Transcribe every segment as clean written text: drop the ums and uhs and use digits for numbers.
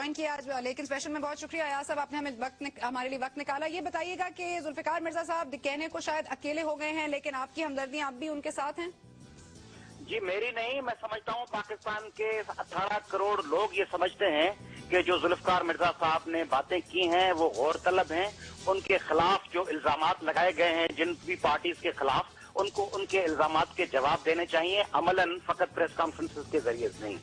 Join किया आज, लेकिन स्पेशल में बहुत शुक्रिया अयाज साहब, आपने हमारे लिए वक्त निकाला। ये बताइएगा कि जुल्फिकार मिर्जा साहब कहने को शायद अकेले हो गए हैं, लेकिन आपकी हमदर्दियां आप भी उनके साथ हैं? जी मेरी नहीं, मैं समझता हूँ पाकिस्तान के 18 करोड़ लोग ये समझते हैं कि जो जुल्फिकार मिर्जा साहब ने बातें की हैं वो गौरतलब हैं। उनके खिलाफ जो इल्जामात लगाए गए हैं जिन भी पार्टीज के खिलाफ, उनको उनके इल्जामात के जवाब देने चाहिए, अमलन फकत प्रेस कॉन्फ्रेंसेस के जरिए नहीं।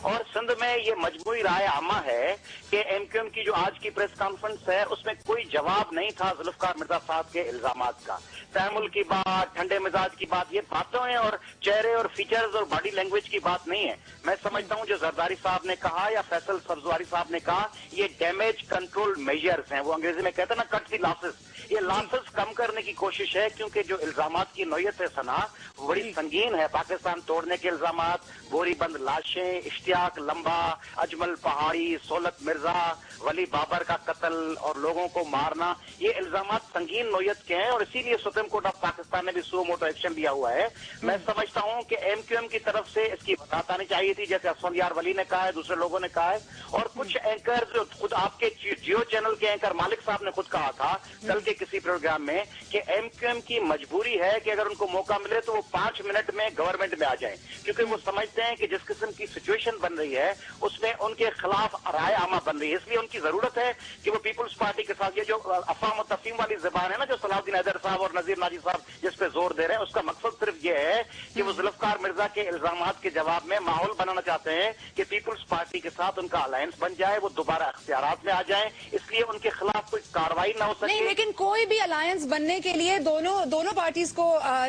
और सिंध में ये मजमूई राय आमा है कि एमक्यूएम की जो आज की प्रेस कॉन्फ्रेंस है उसमें कोई जवाब नहीं था जुल्फिकार मिर्जा साहब के इल्जामात का। तहमुल की बात, ठंडे मिजाज की बात, ये बातों हैं और चेहरे और फीचर्स और बॉडी लैंग्वेज की बात नहीं है। मैं समझता हूं जो जरदारी साहब ने कहा या फैसल सब्जवारी साहब ने कहा, ये डैमेज कंट्रोल मेजर्स हैं। वो अंग्रेजी में कहते हैं ना, कट दी लॉसेस। ये लॉसेस कम करने की कोशिश है, क्योंकि जो इल्जामात की नौयत है सना वो बड़ी संगीन है। पाकिस्तान तोड़ने के इल्जामात, बोरीबंद लाशें, इश्तियाक लंबा, अजमल पहाड़ी, सोलत मिर्जा, वली बाबर का कत्ल और लोगों को मारना, ये इल्जामात संगीन नौयत के हैं और इसीलिए सुप्रीम कोर्ट ऑफ पाकिस्तान ने भी सो मोटो एक्शन लिया हुआ है। मैं समझता हूं कि एमक्यूएम की तरफ से इसकी वकालत आनी चाहिए थी, जैसे असफंदियार वली ने कहा है, दूसरे लोगों ने कहा है। और कुछ एंकर जो खुद आपके जियो चैनल के एंकर मालिक साहब ने खुद कहा था कल के किसी प्रोग्राम में कि एमक्यूएम की मजबूरी है कि अगर उनको मौका मिले तो वो 5 मिनट में गवर्नमेंट में आ जाए, क्योंकि वो समझते हैं कि जिस किस्म की सिचुएशन बन रही है उसमें उनके खिलाफ राय आमा बन रही है। इसलिए उनकी जरूरत है कि वो पीपुल्स पार्टी के साथ ये जो अफवाम और तफहीम वाली जुबान है ना, जो सलाउद्दीन हैदर साहब और नजीर नाजी साहब जिस पे जोर दे रहे हैं, उसका मकसद सिर्फ ये है कि वो जुल्फिकार मिर्जा के इल्जामात के जवाब में माहौल बनाना चाहते हैं कि पीपुल्स पार्टी के साथ उनका अलायंस बन जाए, वो दोबारा अख्तियारात में आ जाए, इसलिए उनके खिलाफ कोई कार्रवाई ना हो सके। नहीं, लेकिन कोई भी अलायंस बनने के लिए दोनों पार्टीज को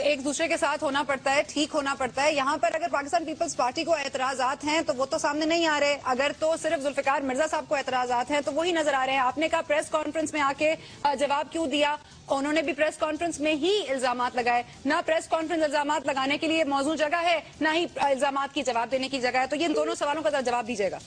एक दूसरे के साथ होना पड़ता है, ठीक होना पड़ता है। यहाँ पर अगर पाकिस्तान पीपल्स पार्टी को एतराजात हैं तो वो तो सामने नहीं आ रहे, अगर तो सिर्फ जुल्फिकार मिर्जा साहब को एतराजात हैं तो वही नजर आ रहे हैं। आपने कहा प्रेस कॉन्फ्रेंस में आके जवाब क्यों दिया, उन्होंने भी प्रेस कॉन्फ्रेंस में ही इल्जामात लगाए। ना प्रेस कॉन्फ्रेंस इल्जामात लगाने के लिए मौजूद जगह है, ना ही इल्जामात की जवाब देने की जगह है, तो ये इन दोनों सवालों का जवाब दीजिएगा।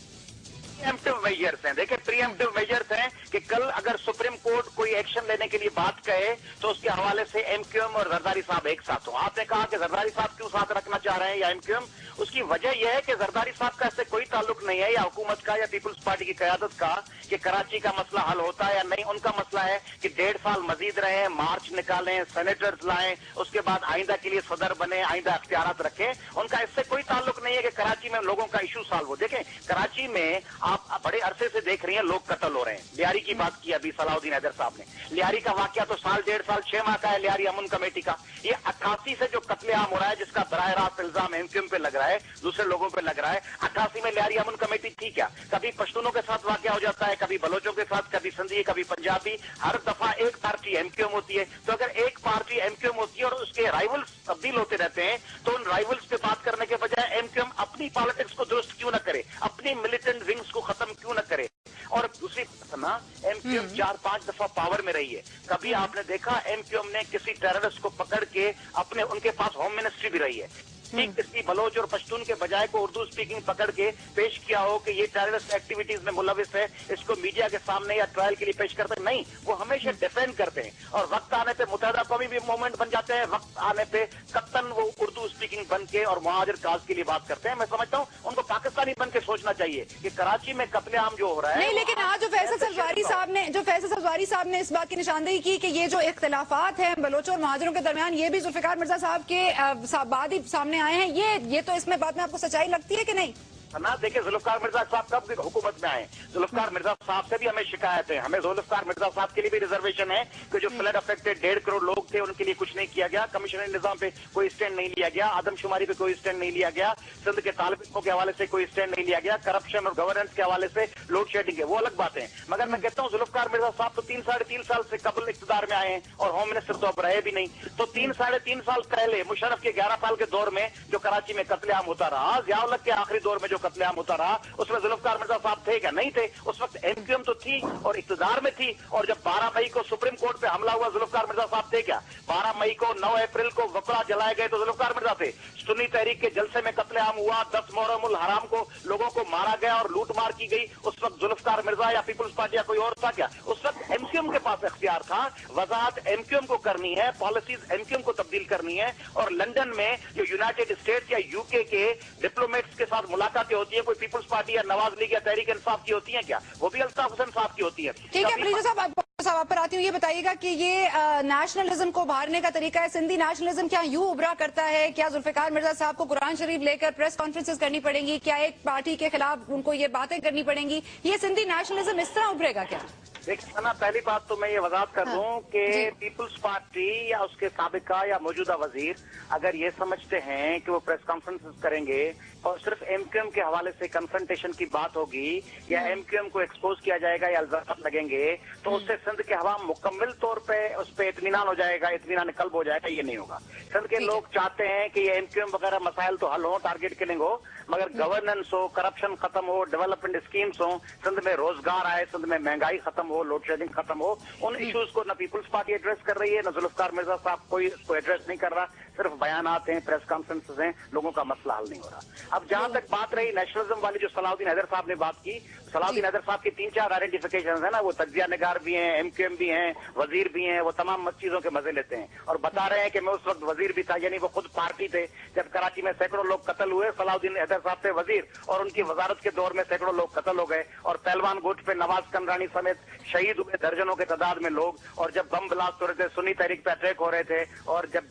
प्रीएम्प्टिव मेजर्स हैं, देखिए प्रीएम्प्टिव मेजर्स हैं कि कल अगर सुप्रीम कोर्ट कोई एक्शन लेने के लिए बात कहे तो उसके हवाले से एमक्यूएम और जरदारी साहब एक साथ हो। आपने कहा कि जरदारी साहब क्यों साथ रखना चाह रहे हैं या एमक्यूएम, उसकी वजह यह है कि जरदारी साहब का इससे कोई ताल्लुक नहीं है या हुकूमत का या पीपुल्स पार्टी की क़यादत का कि कराची का मसला हल होता है या नहीं। उनका मसला है कि 1.5 साल मजीद रहे, मार्च निकालें, सेनेटर्स लाएं, उसके बाद आइंदा के लिए सदर बने, आइंदा अख्तियारात रखें। उनका इससे कोई ताल्लुक नहीं है कि कराची में लोगों का इशू सॉल्व हो। देखें कराची में आप बड़े अरसे से देख रही हैं लोग कत्ल हो रहे हैं। लियारी की बात की अभी सलाउद्दीन हैदर साहब ने, लियारी का वाकया तो साल 1.5 साल 6 माह का है लियारी अमन कमेटी का। ये 88 से जो कत्लेआम हो रहा है जिसका बराह रास्त इल्जाम एमक्यूएम पे लग रहा है, दूसरे लोगों पे लग रहा है, 88 में लियारी अमन कमेटी थी क्या? कभी पश्तूनों के साथ वाकया हो जाता है, कभी बलोचों के साथ, कभी सिंधी, कभी पंजाबी, हर दफा एक पार्टी एमक्यूएम होती है। तो अगर एक पार्टी एमक्यूएम होती है और उसके राइवल्स तब्दील होते रहते हैं तो उन राइवल्स पे बात करने के बजाय एमक्यूएम अपनी पॉलिटिक्स को दुरुस्त क्यों न करे, अपनी मिलिटेंट विंग्स को खत्म क्यों न करे? और दूसरी ना एमक्यूएम 4-5 दफा पावर में रही है। कभी आपने देखा एमक्यूएम ने किसी टेररिस्ट को पकड़ के अपने, उनके पास होम मिनिस्ट्री भी रही है, ठीक किसी बलोच और पश्तून के बजाय को उर्दू स्पीकिंग पकड़ के पेश किया हो कि ये टेररिस्ट एक्टिविटीज में मुलविस है, इसको मीडिया के सामने या ट्रायल के लिए पेश करते नहीं, वो हमेशा डिफेंड करते हैं। और वक्त आने पे मुत्तहिदा कौमी भी मूवमेंट बन जाते हैं, वक्त आने पे कप्तान वो उर्दू स्पीकिंग बन के और मुहाजिर काज के लिए बात करते हैं। मैं समझता हूँ उनको पाकिस्तानी बन के सोचना चाहिए कि कराची में कत्लेआम जो हो रहा है नहीं, लेकिन आज जो फैसल सब्जवारी साहब ने इस बात की निशानदेही की कि ये जो इख्तिलाफात हैं बलोचों और महाजरों के दरमियान, ये भी जुल्फिकार मिर्जा साहब के बाद ही सामने आए हैं, ये तो इसमें बात में आपको सच्चाई लगती है कि नहीं? ना देखिए जुल्फिकार मिर्जा साहब कब हुकूमत में आए, जुल्फिकार मिर्जा साहब से भी हमें शिकायत है। हमें जुल्फिकार मिर्जा साहब के लिए भी रिजर्वेशन है कि जो फ्लड अफेक्टेड 1.5 करोड़ लोग थे उनके लिए कुछ नहीं किया गया, कमिश्नरी निजाम पे कोई स्टैंड नहीं लिया गया, आदमशुमारी पे कोई स्टैंड नहीं लिया गया, सिंध के तालिब इल्मों के हवाले से कोई स्टैंड नहीं लिया गया, करप्शन और गवर्नेंस के हवाले से लोड शेडिंग है, वो अलग बात है। मगर मैं कहता हूँ जुल्फिकार मिर्जा साहब तो 3-3.5 साल से कबल इख्तिदार में आए हैं और होम मिनिस्टर तो अब रहे भी नहीं। तो 3-3.5 साल पहले मुशर्रफ के 11 साल के दौर में जो कराची में कत्लेआम होता रहा, ज़िया-उल-हक के आखिरी दौर में जो कत्लेआम होता रहा, उसमें जुल्फिकार मिर्जा साहब थे क्या? नहीं थे। उस वक्त एमक्यूएम तो थी और इख्तिदार में थी। और जब 12 मई को सुप्रीम कोर्ट पे हमला हुआ जुल्फिकार मिर्जा साहब थे क्या? 12 मई को 9 अप्रैल को वकला जलाए गए तो जुल्फिकार मिर्जा थे। सुन्नी तहरीक के जलसे में कत्लेआम हुआ, 10 मुहर्रमुल हराम को लोगों को मारा गया और लूट मार की गई, उस वक्त जुल्फिकार मिर्जा या पीपुल्स पार्टी या कोई और था क्या? उस वक्त एमक्यूएम के पास इख्तियार था, वजाहत एमक्यूएम को करनी है, पॉलिसीज एमक्यूएम को तब्दील करनी है। और लंदन में जो यूनाइटेड स्टेट्स या यूके के डिप्लोमेट्स के साथ मुलाकात पार्टी होती है, कोई पीपल्स पार्टी या नवाज लीग या तहरीक इंसाफ की होती है क्या? वो भी अल्ताफ हुसैन साहब की होती है। ठीक है पलीजो साहब, आप पर आती हूँ, ये बताइएगा कि ये नेशनलिज्म को उभारने का तरीका है, सिंधी नेशनलिज्म क्या यूं उभरा करता है? क्या जुल्फिकार मिर्जा साहब को कुरान शरीफ लेकर प्रेस कॉन्फ्रेंसेस करनी पड़ेंगी? क्या एक पार्टी के खिलाफ उनको ये बातें करनी पड़ेंगी? ये सिंधी नेशनलिज्म इस तरह उभरेगा क्या? देखिए ना, पहली बात तो मैं ये वजाहत कर दूं कि पीपल्स पार्टी या उसके साबिका या मौजूदा वजीर अगर ये समझते हैं कि वो प्रेस कॉन्फ्रेंसेस करेंगे और सिर्फ एमक्यूएम के हवाले से कन्फ्रंटेशन की बात होगी या एमक्यूएम को एक्सपोज किया जाएगा या इल्जाम लगेंगे तो उससे सिंध के हवा मुकम्मल तौर पे उस पर इत्मीनान हो जाएगा, इत्मीनान कल्ब हो जाएगा, ये नहीं होगा। सिंध के लोग चाहते हैं कि ये एमक्यूएम वगैरह मसाइल तो हल हो, टारगेट किलिंग हो, मगर गवर्नेंस हो, करप्शन खत्म हो, डेवलपमेंट स्कीम्स हो, सिंध में रोजगार आए, सिंध में महंगाई खत्म हो, लोड शेडिंग खत्म हो, उन इश्यूज को न पीपल्स पार्टी एड्रेस कर रही है, न जुल्फिकार मिर्जा साहब कोई इसको एड्रेस नहीं कर रहा, सिर्फ बयानात हैं, प्रेस कॉन्फ्रेंसेस हैं, लोगों का मसला हल नहीं हो रहा। अब जहां तक बात रही नेशनलिज्म वाली, जो सलाउद्दीन हैदर साहब ने बात की, सलाउद्दीन हैदर साहब की 3-4 आइडेंटिफिकेशन है ना, वो तज्जिया निगार भी हैं, एमक्यूएम भी हैं, वजीर भी हैं, वो तमाम चीजों के मजे लेते हैं और बता रहे हैं कि मैं उस वक्त वजीर भी था, यानी वो खुद पार्टी थे जब कराची में सैकड़ों लोग कत्ल हुए, सलाउद्दीन हैदर साहब थे वजीर और उनकी वजारत के दौर में सैकड़ों लोग कत्ल हो गए और पहलवान गुट पे नवाज कंदरानी समेत शहीद हुए दर्जनों के तादाद में लोग, और जब बम ब्लास्ट हो रहे थे, सुन्नी तहरीक पे अटैक हो रहे थे और जब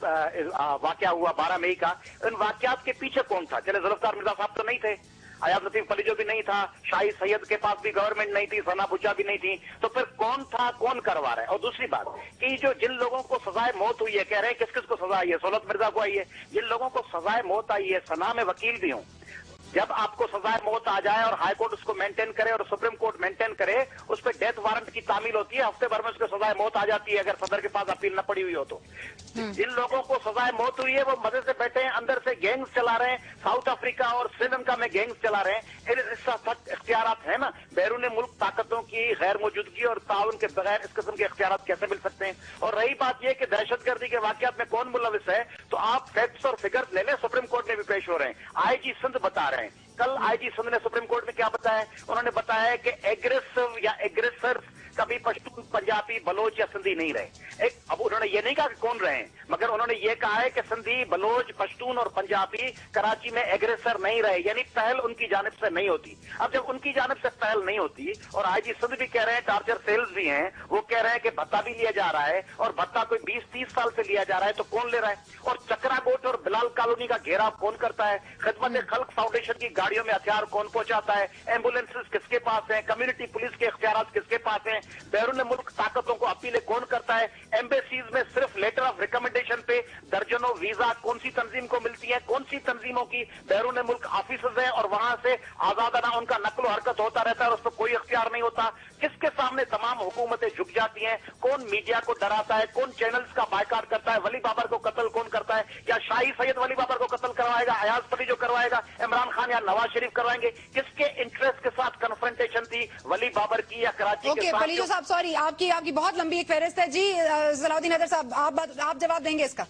वाकया हुआ 12 मई का, इन वाकयात के पीछे कौन था? चले जुल्फिकार मिर्जा साहब तो नहीं थे, अयाज लतीफ पलीजो भी नहीं था, शाही सैयद के पास भी गवर्नमेंट नहीं थी, सना भुट्टो भी नहीं थी, तो फिर कौन था, कौन करवा रहा है? और दूसरी बात कि जो जिन लोगों को सजाए मौत हुई है, कह रहे हैं किस किस को सजा आई है? सोलत मिर्जा को आई है। जिन लोगों को सजाए मौत आई है, सना में वकील भी हूं, जब आपको सजाए मौत आ जाए और हाई कोर्ट उसको मेंटेन करे और सुप्रीम कोर्ट मेंटेन करे, उस पर डेथ वारंट की तामील होती है, हफ्ते भर में उसको सजाए मौत आ जाती है अगर सदर के पास अपील न पड़ी हुई हो तो। जिन लोगों को सजाए मौत हुई है वो मजे से बैठे हैं, अंदर से गैंग्स चला रहे हैं, साउथ अफ्रीका और श्रीलंका में गैंग्स चला रहे हैं, इख्तियारात है ना, बैरून मुल्क ताकतों की गैर मौजूदगी और ताउन के बगैर इस किस्म के इख्तियारात कैसे मिल सकते हैं? और रही बात यह कि दहशतगर्दी के वाकयात में कौन मुलविस है, तो आप फैक्ट्स और फिगर्स ले लें, सुप्रीम कोर्ट में भी पेश हो रहे हैं, आईजी सिंध बता रहे हैं। कल आईजी सिंध ने सुप्रीम कोर्ट में क्या बताया? उन्होंने बताया कि एग्रेसिव या एग्रेसर कभी पश्तून, पंजाबी, बलोच या सिंधी नहीं रहे। अब उन्होंने ये नहीं कहा कि कौन रहे, मगर उन्होंने ये कहा है कि सिंधी, बलोच, पश्तून और पंजाबी कराची में एग्रेसर नहीं रहे, यानी पहल उनकी जानिब से नहीं होती। अब जब उनकी जानिब से पहल नहीं होती और आईजी सिंध भी कह रहे हैं, टार्चर सेल्स भी हैं, वो कह रहे हैं कि भत्ता भी लिया जा रहा है और भत्ता कोई 20-30 साल से लिया जा रहा है, तो कौन ले रहा है? और चक्राकोट और बिलाल कॉलोनी का घेराव कौन करता है? खिदमत खल्क फाउंडेशन की गाड़ियों में हथियार कौन पहुंचाता है? एम्बुलेंसेस किसके पास है? कम्युनिटी पुलिस के इख्तियारात किसके पास हैं? बैरून मुल्क ताकतों को अपीलें कौन करता है? एम्बेसीज में सिर्फ लेटर ऑफ रिकमेंडेशन पे दर्जनों वीजा कौन सी तंजीम को मिलती है? कौन सी तंजीमों की बैरून मुल्क ऑफिसेज हैं और वहां से आजादाना उनका नकलो हरकत होता रहता है और उस पर कोई इख्तियार नहीं होता? किसके सामने तमाम हुकूमतें झुक जाती हैं? कौन मीडिया को डराता है? कौन चैनल्स का बायकाट करता है? वली बाबर को कत्ल कौन करता है? क्या शाही सैयद वली बाबर को कत्ल करवाएगा? अयाज पलीजो करवाएगा? इमरान खान या नवाज शरीफ करवाएंगे? किसके इंटरेस्ट के साथ कन्फ्रंटेशन थी, वली बाबर की या कराची के साथ? पलीजो साहब सॉरी, आपकी बहुत लंबी एक फहरिस्त है जी। सलाउद्दीन हैदर साहब आप जवाब देंगे इसका?